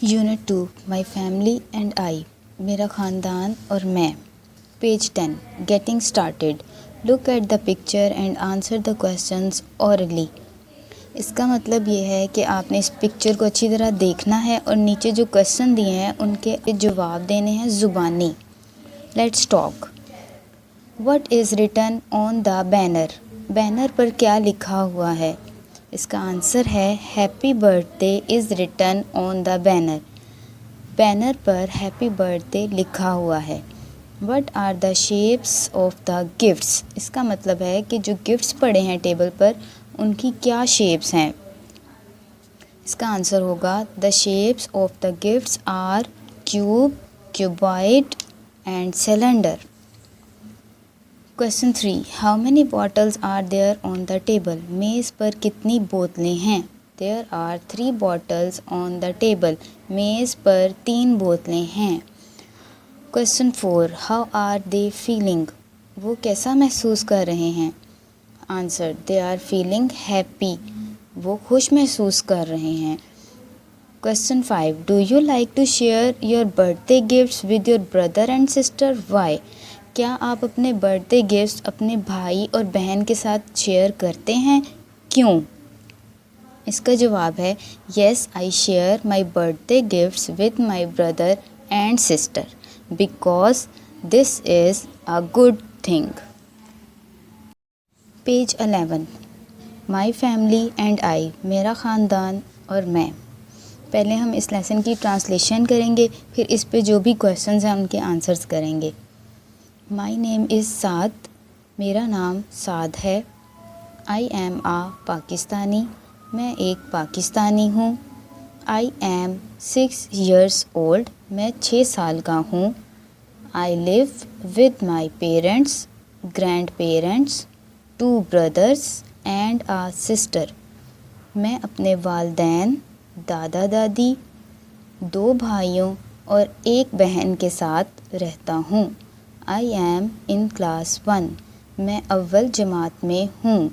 Unit 2 my family and I, मेरा ख़ानदान और मैं। Page 10 getting started. Look at the picture and answer the questions orally. इसका मतलब ये है कि आपने इस पिक्चर को अच्छी तरह देखना है और नीचे जो क्वेश्चन दिए हैं उनके जवाब देने हैं ज़ुबानी। Let's talk. What is written on the banner. Banner पर क्या लिखा हुआ है? इसका आंसर है happy birthday is written on the banner. Banner पर हैप्पी बर्थडे लिखा हुआ है। What are the shapes of the gifts. इसका मतलब है कि जो गिफ्ट्स पड़े हैं टेबल पर उनकी क्या शेप्स हैं। इसका आंसर होगा the shapes of the gifts are cube, cuboid and cylinder. Question 3 how many bottles are there on the table. मेज़ पर कितनी बोतलें हैं? There are 3 bottles on the table. मेज़ पर 3 बोतलें हैं। Question 4 how are they feeling. वो कैसा महसूस कर रहे हैं? Answer they are feeling happy. वो खुश महसूस कर रहे हैं। Question 5 do you like to share your birthday gifts with your brother and sister why. क्या आप अपने बर्थडे गिफ्ट्स अपने भाई और बहन के साथ शेयर करते हैं? क्यों? इसका जवाब है yes I share my birthday gifts with my brother and sister because this is a good thing. Page 11 my family and I, मेरा ख़ानदान और मैं। पहले हम इस लेसन की ट्रांसलेशन करेंगे, फिर इस पे जो भी क्वेश्चंस हैं उनके आंसर्स करेंगे। माई नेम इज़ साद, मेरा नाम साद है। आई एम आ पाकिस्तानी, मैं एक पाकिस्तानी हूँ। आई एम 6 years ओल्ड, मैं 6 साल का हूँ। I live with my parents, grandparents, 2 brothers and a sister. मैं अपने वालदैन, दादा दादी, 2 भाइयों और एक बहन के साथ रहता हूँ। आई एम इन क्लास 1, मैं अव्वल जमात में हूँ।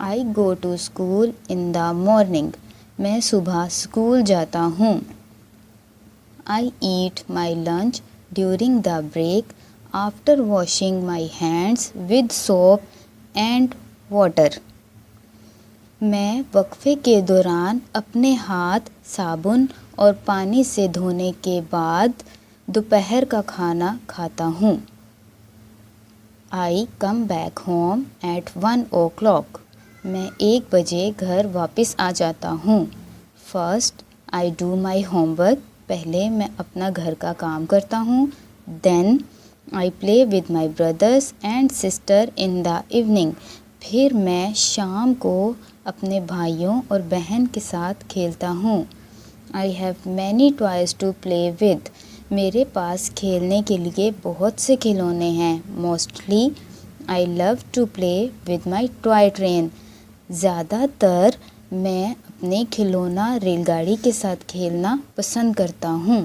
I go to school in the morning, मैं सुबह स्कूल जाता हूँ। I eat my lunch during the break after washing my hands with soap and water. मैं वक्फे के दौरान अपने हाथ साबुन और पानी से धोने के बाद दोपहर का खाना खाता हूँ। I come back home at 1 o'clock, मैं 1 बजे घर वापस आ जाता हूँ। First I do my homework, पहले मैं अपना घर का काम करता हूँ। Then I play with my brothers and sister in the evening, फिर मैं शाम को अपने भाइयों और बहन के साथ खेलता हूँ। I have many toys to play with, मेरे पास खेलने के लिए बहुत से खिलौने हैं। Mostly I love to play with my toy train, ज़्यादातर मैं अपने खिलौना रेलगाड़ी के साथ खेलना पसंद करता हूँ।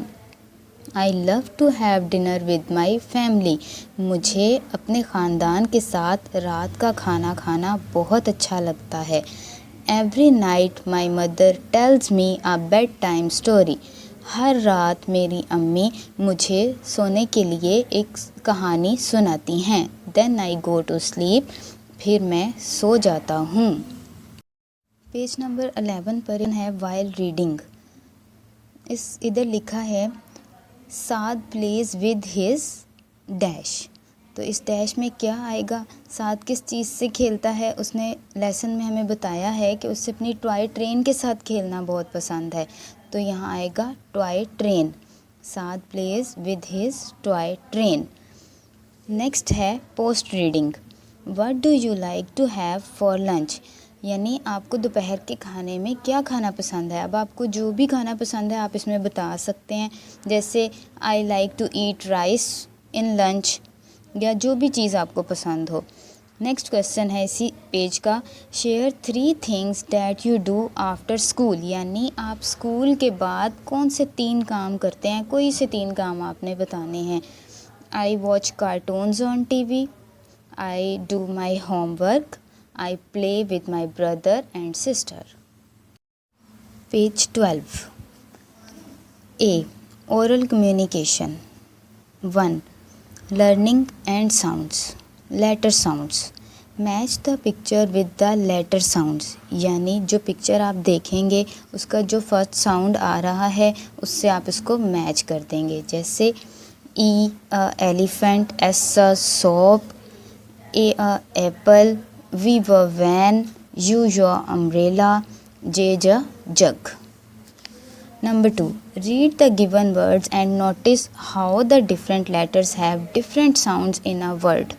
I love to have dinner with my family, मुझे अपने ख़ानदान के साथ रात का खाना खाना बहुत अच्छा लगता है। Every night my mother tells me a bedtime story, हर रात मेरी अम्मी मुझे सोने के लिए एक कहानी सुनाती हैं। Then I go to sleep, फिर मैं सो जाता हूँ। पेज नंबर 11 पर है वाइल रीडिंग। इधर लिखा है साद प्लेज विद हिज डैश, तो इस डैश में क्या आएगा? साद किस चीज़ से खेलता है? उसने लेसन में हमें बताया है कि उससे अपनी टॉय ट्रेन के साथ खेलना बहुत पसंद है, तो यहाँ आएगा toy train. Saad plays with his toy train. Next है post reading. What do you like to have for lunch, यानी आपको दोपहर के खाने में क्या खाना पसंद है। अब आपको जो भी खाना पसंद है आप इसमें बता सकते हैं, जैसे I like to eat rice in lunch, या जो भी चीज़ आपको पसंद हो। नेक्स्ट क्वेश्चन है इसी पेज का, share 3 things that you do after school, यानी आप स्कूल के बाद कौन से 3 काम करते हैं, कोई से 3 काम आपने बताने हैं। I watch cartoons on TV, I do my homework, I play with my brother and sister. Page 12 A. Oral communication. 1. Learning and sounds. Letter sounds. Match the picture with the letter sounds, यानी जो picture आप देखेंगे उसका जो first sound आ रहा है उससे आप इसको मैच कर देंगे। जैसे E a elephant, S a soap, A a apple, V v van, U your umbrella, J j jug. Number 2. Read the given words and notice how the different letters have different sounds in a word.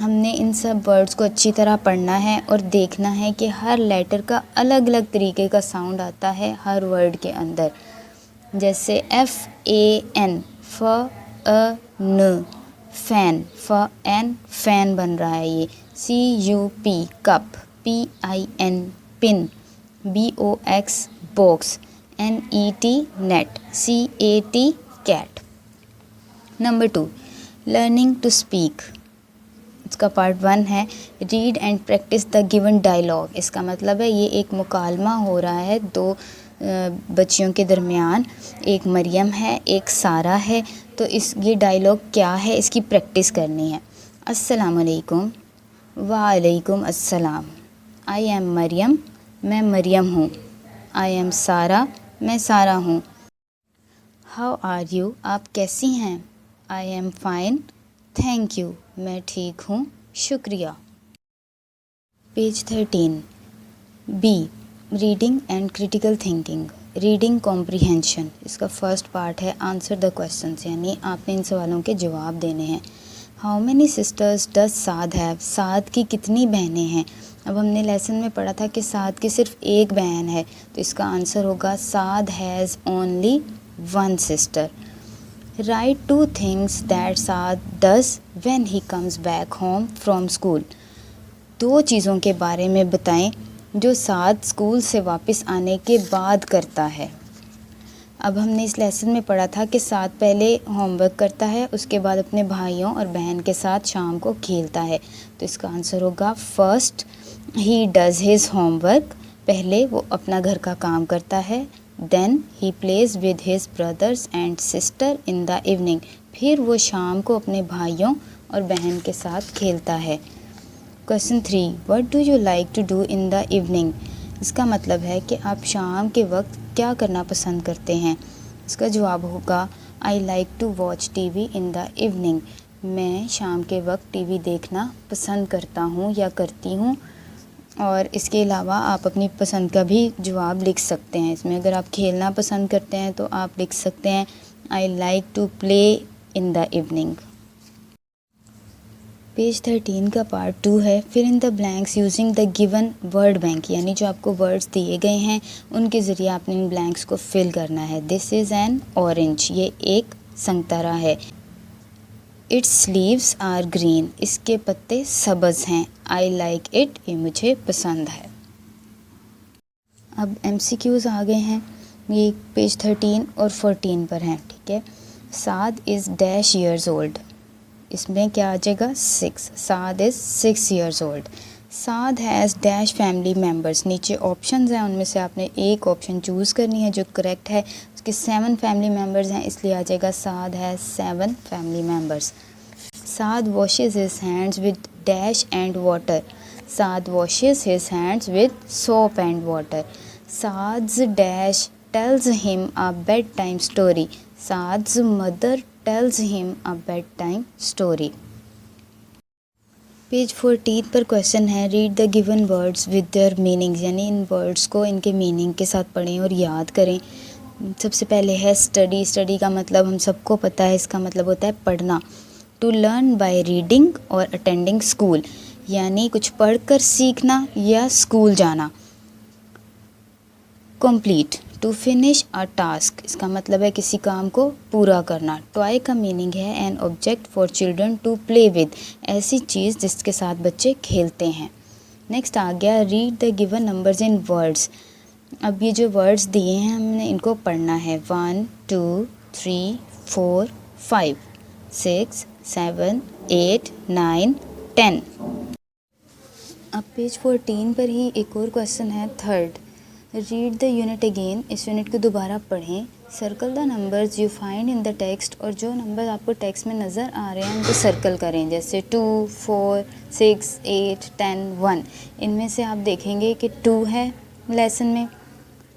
हमने इन सब words को अच्छी तरह पढ़ना है और देखना है कि हर लेटर का अलग अलग तरीके का साउंड आता है हर वर्ड के अंदर। जैसे FAN, फ अ न, फैन, फ एन फैन बन रहा है ये। CUP, cup, PIN, pin, BOX, box, NET, net, CAT, cat. Number 2. Learning to speak. इसका पार्ट 1 है read and practise the given dialogue. इसका मतलब है ये एक मुकालमा हो रहा है दो बच्चियों के दरमियान, एक मरियम है एक सारा है। तो ये डायलॉग क्या है इसकी प्रैक्टिस करनी है। अस्सलामुअलैकुम। वालेकुम अस्सलाम। आई एम मरियम, मैं मरियम हूँ। आई एम सारा, मैं सारा हूँ। हाउ आर यू, आप कैसी हैं। I am fine, thank you, मैं ठीक हूँ, शुक्रिया। Page 13। B. Reading and critical thinking. Reading comprehension. इसका फर्स्ट पार्ट है आंसर द क्वेश्चंस, यानी आपने इन सवालों के जवाब देने हैं। How many sisters does Saad have. Saad की कितनी बहनें हैं। अब हमने लेसन में पढ़ा था कि साद की सिर्फ एक बहन है, तो इसका आंसर होगा Saad has only one sister. Write 2 things that Saad does when he comes back home from school. 2 चीज़ों के बारे में बताएं जो साद स्कूल से वापस आने के बाद करता है। अब हमने इस लेसन में पढ़ा था कि साद पहले होमवर्क करता है, उसके बाद अपने भाइयों और बहन के साथ शाम को खेलता है। तो इसका आंसर होगा first he does his homework, पहले वो अपना घर का काम करता है। Then he plays with his brothers and sister in the evening, फिर वो शाम को अपने भाइयों और बहन के साथ खेलता है। Question 3. What do you like to do in the evening. इसका मतलब है कि आप शाम के वक्त क्या करना पसंद करते हैं। इसका जवाब होगा I like to watch TV in the evening. मैं शाम के वक्त टीवी देखना पसंद करता हूँ या करती हूँ। और इसके अलावा आप अपनी पसंद का भी जवाब लिख सकते हैं। इसमें अगर आप खेलना पसंद करते हैं तो आप लिख सकते हैं I like to play in the evening. Page 13 का पार्ट 2 है fill in the blanks using the given word bank, यानी जो आपको वर्ड्स दिए गए हैं उनके ज़रिए आपने इन ब्लैंक्स को फिल करना है। दिस इज़ एन ऑरेंज, ये एक संतरा है। इट्स लीव्स आर ग्रीन, इसके पत्ते सब्ज़ हैं। आई लाइक इट, ये मुझे पसंद है। अब MCQs आ गए हैं, ये पेज 13 और 14 पर हैं, ठीक है। Saad is dash years old, इसमें क्या आ जाएगा 6। Saad is 6 years old. Saad has dash family members, नीचे ऑप्शंस हैं उनमें से आपने एक ऑप्शन चूज़ करनी है जो करेक्ट है। उसके 7 फैमिली मेम्बर्स हैं, इसलिए आ जाएगा Saad has 7 family members. Saad washes his hands with dash and water, Saad washes his hands with soap and water. Saad's dash tells him a bedtime story, Saad's mother tells him a bedtime story। Page 14 पर question है read the given words with their meanings, यानी इन words को इनके meaning के साथ पढ़ें और याद करें। सबसे पहले है स्टडी। स्टडी का मतलब हम सबको पता है, इसका मतलब होता है पढ़ना। टू लर्न बाय रीडिंग और अटेंडिंग स्कूल, यानी कुछ पढ़कर सीखना या स्कूल जाना। Complete, to finish a task, इसका मतलब है किसी काम को पूरा करना। टॉय का मीनिंग है an object for children to play with, ऐसी चीज़ जिसके साथ बच्चे खेलते हैं। नेक्स्ट आ गया read the given numbers in words. अब ये जो वर्ड्स दिए हैं हमने इनको पढ़ना है। 1 2 3 4 5 6 7 8 9 10। अब पेज 14 पर ही एक और क्वेश्चन है third. Read the unit again, इस यूनिट को दोबारा पढ़ें। Circle the numbers you find in the text, और जो नंबर आपको टेक्स्ट में नज़र आ रहे हैं उनको सर्कल करें, जैसे 2, 4, 6, 8, 10, 1। इनमें से आप देखेंगे कि 2 है लेसन में,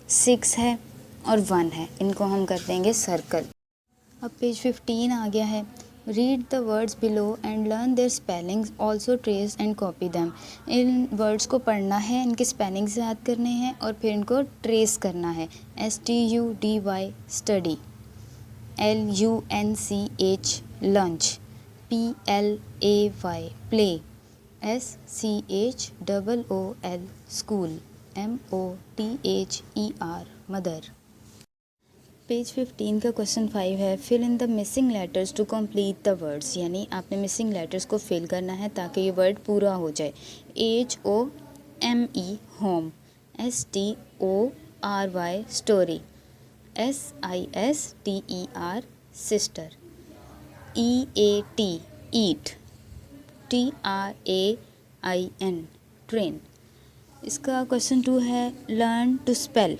6 है और 1 है, इनको हम कर देंगे सर्कल। अब पेज 15 आ गया है। Read the words below and learn their spellings, also trace and copy them. इन वर्ड्स को पढ़ना है, इनके स्पेलिंग्स याद करने हैं और फिर इनको ट्रेस करना है। STUDY study, LUNCH lunch, PLAY play, SCHOOL school, MOTHER mother. Page 15 का क्वेश्चन 5 है, fill in the missing letters to complete the words, यानी आपने मिसिंग लेटर्स को फिल करना है ताकि ये वर्ड पूरा हो जाए। HOME home, STORY story, SISTER sister, EAT eat, TRAIN train. इसका क्वेश्चन 2 है, लर्न टू स्पेल,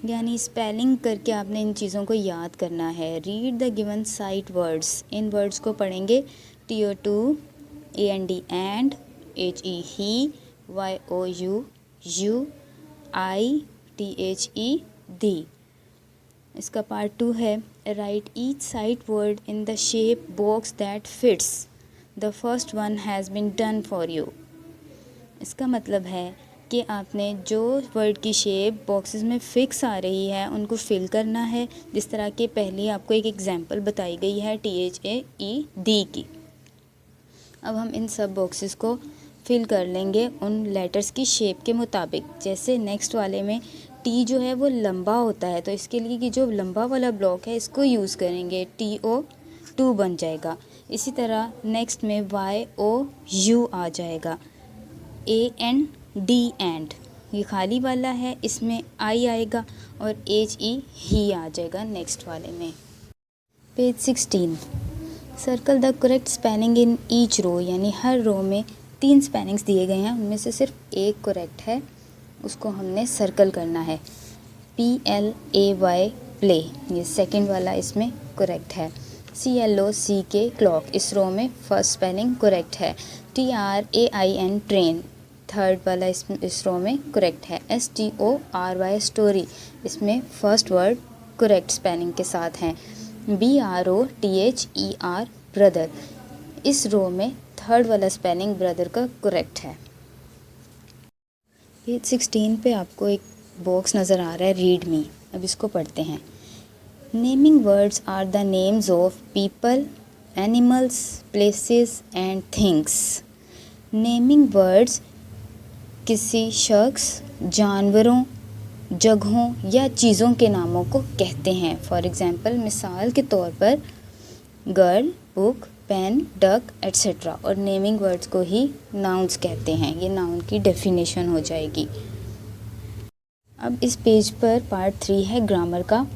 यानी स्पेलिंग करके आपने इन चीज़ों को याद करना है। Read the given sight words, इन वर्ड्स को पढ़ेंगे। TO2 AND and, HE he, YOU you, ITHE the. इसका पार्ट 2 है, write each sight word in the shape box that fits, the first one has been done for you. इसका मतलब है कि आपने जो वर्ड की शेप बॉक्सेस में फ़िक्स आ रही है उनको फिल करना है, जिस तरह के पहले आपको एक एग्जांपल बताई गई है THAE दी की। अब हम इन सब बॉक्सेस को फिल कर लेंगे उन लेटर्स की शेप के मुताबिक। जैसे नेक्स्ट वाले में T जो है वो लंबा होता है, तो इसके लिए कि जो लंबा वाला ब्लॉक है इसको यूज़ करेंगे, TO2 बन जाएगा। इसी तरह नेक्स्ट में YOU आ जाएगा, AND एंड, ये खाली वाला है, इसमें I आएगा, और HE ही आ जाएगा नेक्स्ट वाले में। Page 16, circle the correct spelling in each row, यानी हर रो में 3 स्पेलिंग्स दिए गए हैं, उनमें से सिर्फ एक करेक्ट है, उसको हमने सर्कल करना है। PLAY प्ले, ये सेकंड वाला इसमें करेक्ट है। CLOCK क्लॉक, इस रो में फर्स्ट स्पेलिंग करेक्ट है। TRAIN ट्रेन, थर्ड वाला इस रो में करेक्ट है। STORY स्टोरी, इसमें फर्स्ट वर्ड करेक्ट स्पेलिंग के साथ हैं। BROTHER ब्रदर, इस रो में थर्ड वाला स्पेलिंग ब्रदर का करेक्ट है। पेज 16 पे आपको एक बॉक्स नज़र आ रहा है, रीड मी। अब इसको पढ़ते हैं। Naming words are the names of people, animals, places and things. Naming words किसी शख्स, जानवरों, जगहों या चीज़ों के नामों को कहते हैं। फॉर एग्ज़ाम्पल, मिसाल के तौर पर girl, book, pen, duck etcetera, और नेमिंग वर्ड्स को ही नाउन्स कहते हैं। ये नाउन की डेफिनेशन हो जाएगी। अब इस पेज पर पार्ट 3 है ग्रामर का,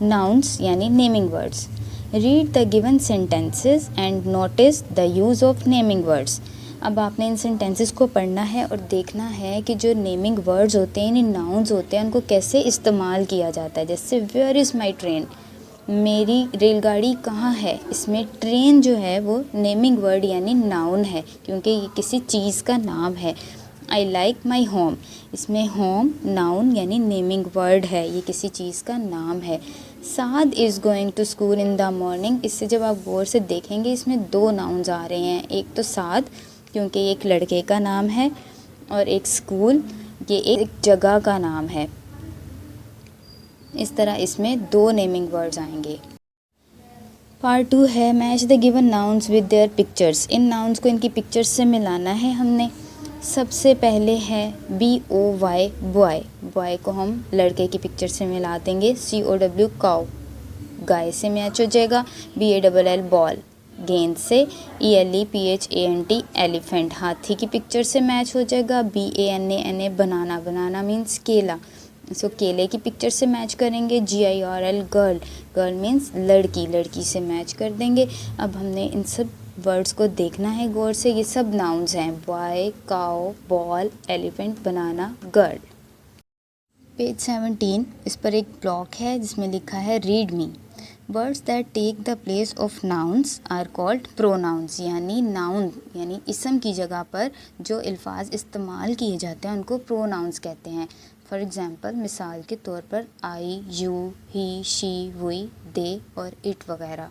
नाउन्स यानी naming words. Read the given sentences and notice the use of naming words. अब आपने इन सेंटेंसेस को पढ़ना है और देखना है कि जो नेमिंग वर्ड्स होते हैं, इन नाउन्स होते हैं, उनको कैसे इस्तेमाल किया जाता है। जैसे वेयर इज़ माई ट्रेन, मेरी रेलगाड़ी कहाँ है, इसमें ट्रेन जो है वो नेमिंग वर्ड यानी नाउन है, क्योंकि ये किसी चीज़ का नाम है। आई लाइक माई होम, इसमें होम नाउन यानी नेमिंग वर्ड है, ये किसी चीज़ का नाम है। Saad is going to school in the morning, इससे जब आप गौर से देखेंगे इसमें 2 नाउन्स आ रहे हैं। एक तो साद, क्योंकि एक लड़के का नाम है, और एक स्कूल, ये एक जगह का नाम है। इस तरह इसमें 2 नेमिंग वर्ड्स आएंगे। पार्ट 2 है, match the given nouns with their pictures. In nouns को इनकी पिक्चर्स से मिलाना है हमने। सबसे पहले है BOY बॉय, बॉय को हम लड़के की पिक्चर से मिला देंगे। COW काउ, गाय से मैच हो जाएगा। BALL बॉल, गेंद से। ELEPHANT एलिफेंट, हाथी की पिक्चर से मैच हो जाएगा। BANANA बनाना, बनाना मीन्स केला, सो केले की पिक्चर से मैच करेंगे। GIRL गर्ल, गर्ल मीन्स लड़की, लड़की से मैच कर देंगे। अब हमने इन सब वर्ड्स को देखना है गौर से, ये सब नाउन्स हैं, boy, cow, ball, elephant, banana, girl. Page 17 इस पर एक ब्लॉक है जिसमें लिखा है read me. Words that take the place of nouns are called pronouns, यानी नाउन यानी इसम की जगह पर जो अल्फाज इस्तेमाल किए जाते हैं उनको प्रोनाउंस कहते हैं। फॉर एग्ज़ाम्पल, मिसाल के तौर पर I, you, he, she, we, they और इट वगैरह।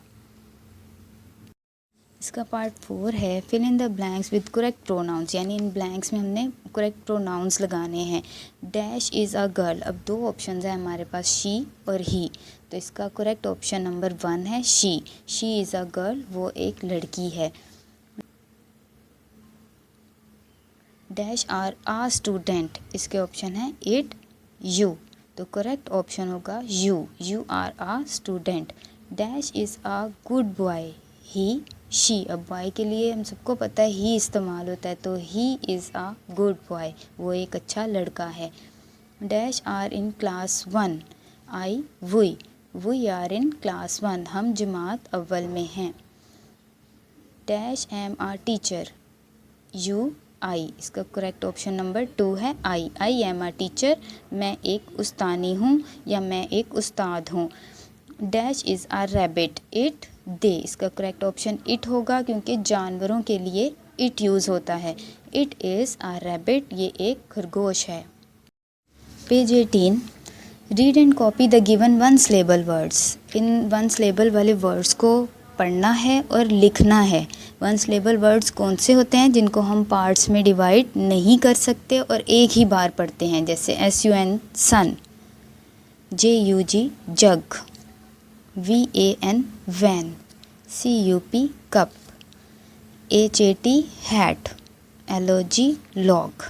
इसका पार्ट 4 है fill in the blanks with correct pronouns, यानी इन ब्लैंक्स में हमने करेक्ट प्रोनाउंस लगाने हैं। डैश इज़ अ गर्ल, अब दो ऑप्शंस हैं हमारे पास, शी और ही, तो इसका करेक्ट ऑप्शन नंबर 1 है she. She is a girl, वो एक लड़की है। डैश आर आ स्टूडेंट, इसके ऑप्शन है इट, यू, तो करेक्ट ऑप्शन होगा you. You are a student. Dash is a good boy, he, she, अब बॉय के लिए हम सबको पता है ही इस्तेमाल होता है, तो he is a good boy, वो एक अच्छा लड़का है। Dash are in class 1, I, we are in class 1, हम जमात अव्वल में हैं। Dash am are teacher, you, I, इसका करेक्ट ऑप्शन नंबर 2 है आई एम अ टीचर, मैं एक उस्तानी हूँ या मैं एक उस्ताद हूँ। Dash is a rabbit, it, they, इसका करेक्ट ऑप्शन इट होगा क्योंकि जानवरों के लिए इट यूज़ होता है। इट इज़ आ रैबिट, ये एक खरगोश है। Page 18 read and copy the given one syllable words, in one syllable वाले वर्ड्स को पढ़ना है और लिखना है। वन सिलेबल वर्ड्स कौन से होते हैं जिनको हम पार्ट्स में डिवाइड नहीं कर सकते और एक ही बार पढ़ते हैं, जैसे SUN sun, JUG jug, VAN van, CUP cup, HAT hat, LOG log.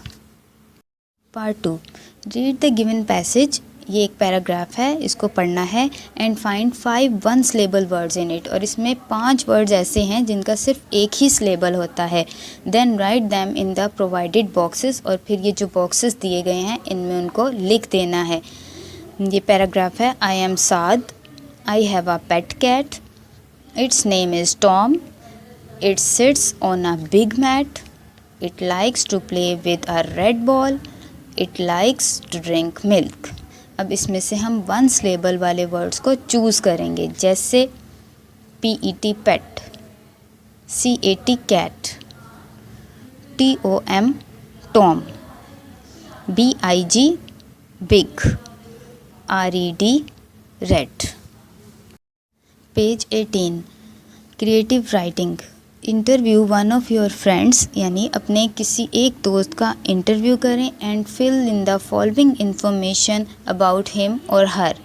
Part 2 read the given passage, ये एक पैराग्राफ है, इसको पढ़ना है। And find 5 one syllable words in it, और इसमें 5 वर्ड्स ऐसे हैं जिनका सिर्फ एक ही सिलेबल होता है। Then write them in the provided boxes, और फिर ये जो बॉक्सेस दिए गए हैं इनमें उनको लिख देना है। ये पैराग्राफ है, I am sad, I have a pet cat, its name is Tom, it sits on a big mat, it likes to play with a red ball, it likes to drink milk. अब इसमें से हम one syllable वाले words को choose करेंगे, जैसे PET pet, CAT cat, TOM Tom, BIG big, RED red. Page 18 creative writing, interview one of your friends, यानी अपने किसी एक दोस्त का इंटरव्यू करें and fill in the following information about him और हर,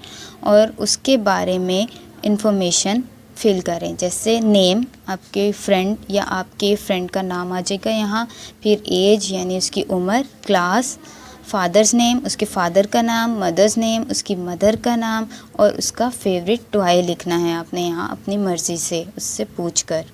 और उसके बारे में इंफॉर्मेशन फिल करें, जैसे नेम, आपके फ्रेंड या आपके फ्रेंड का नाम आ जाएगा यहाँ, फिर एज यानी उसकी उम्र, क्लास, फादर्स नेम, उसके फादर का नाम, मदर्स नेम, उसकी मदर का नाम, और उसका फेवरेट टॉय लिखना है आपने यहाँ अपनी मर्ज़ी से उससे पूछकर।